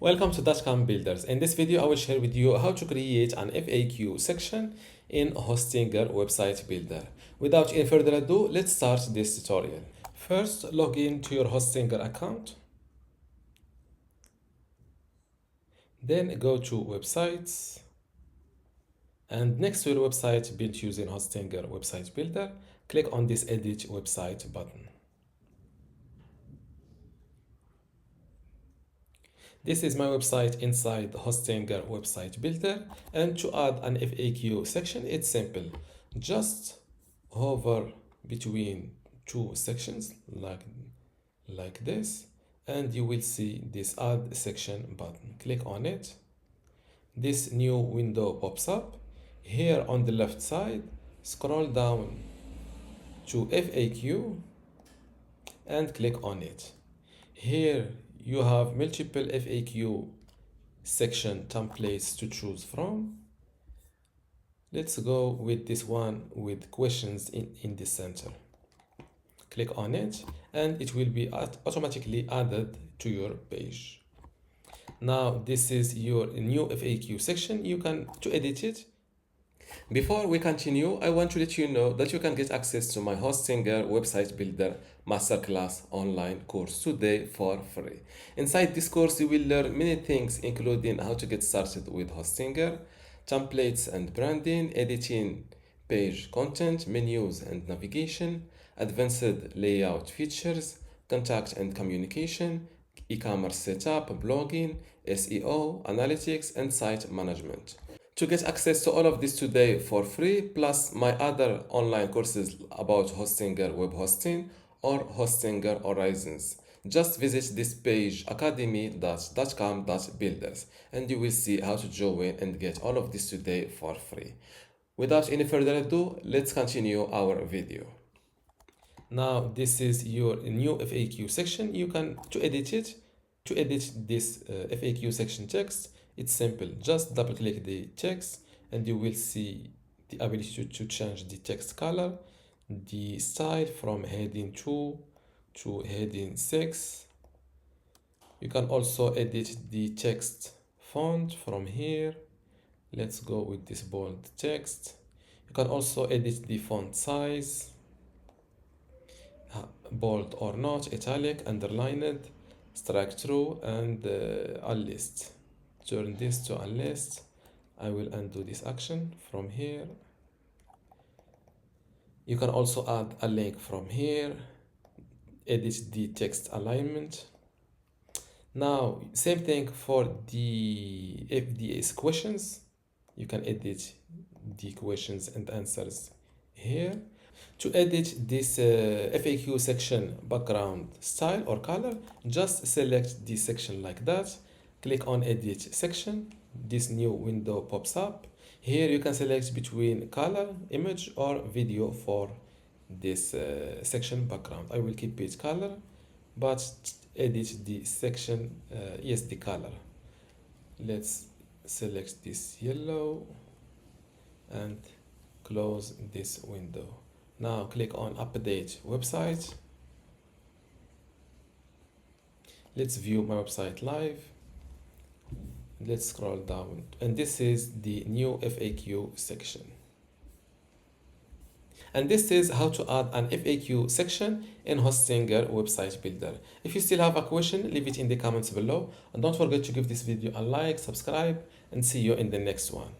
Welcome to dotcom Builders. In this video, I will share with you how to create an FAQ section in Hostinger website builder. Without any further ado, let's start this tutorial. First, log in to your Hostinger account. Then go to websites. And next to your website built using Hostinger website builder, click on this edit website button. This is my website inside Hostinger website builder, and to add an FAQ section, it's simple. Just hover between two sections like this, and you will see this add section button. Click on it. This new window pops up. Here on the left side, scroll down to FAQ and click on it. Here you have multiple FAQ section templates to choose from. Let's go with this one with questions in the center. Click on it and it will be automatically added to your page. Now this is your new FAQ section. To edit it. Before we continue, I want to let you know that you can get access to my Hostinger website builder masterclass online course today for free. Inside this course, you will learn many things, including how to get started with Hostinger, templates and branding, editing page content, menus and navigation, advanced layout features, contact and communication, e-commerce setup, blogging, SEO, analytics, and site management. To get access to all of this today for free, plus my other online courses about Hostinger web hosting or Hostinger Horizons, just visit this page academy.dotcom.builders and you will see how to join and get all of this today for free. Without any further ado, let's continue our video. Now this is your new FAQ section. To edit this FAQ section text, it's simple. Just double click the text and you will see the ability to change the text color, the style from heading 2 to heading 6. You can also edit the text font from here. Let's go with this bold text. You can also edit the font size, bold or not, italic, underlined, strike through, and unlist. Turn this to unlist. I will undo this action from here. You can also add a link from here, edit the text alignment. Now, same thing for the FDS questions. You can edit the questions and answers here. To edit this FAQ section background style or color, just select the section like that. Click on edit section. This new window pops up. Here you can select between color, image or video for this section background. I will keep it color, but edit the section, the color. Let's select this yellow and close this window. Now click on update website. Let's view my website live. Let's scroll down, and this is the new FAQ section. And this is how to add an FAQ section in Hostinger website builder. If you still have a question, leave it in the comments below, and don't forget to give this video a like, subscribe, and see you in the next one.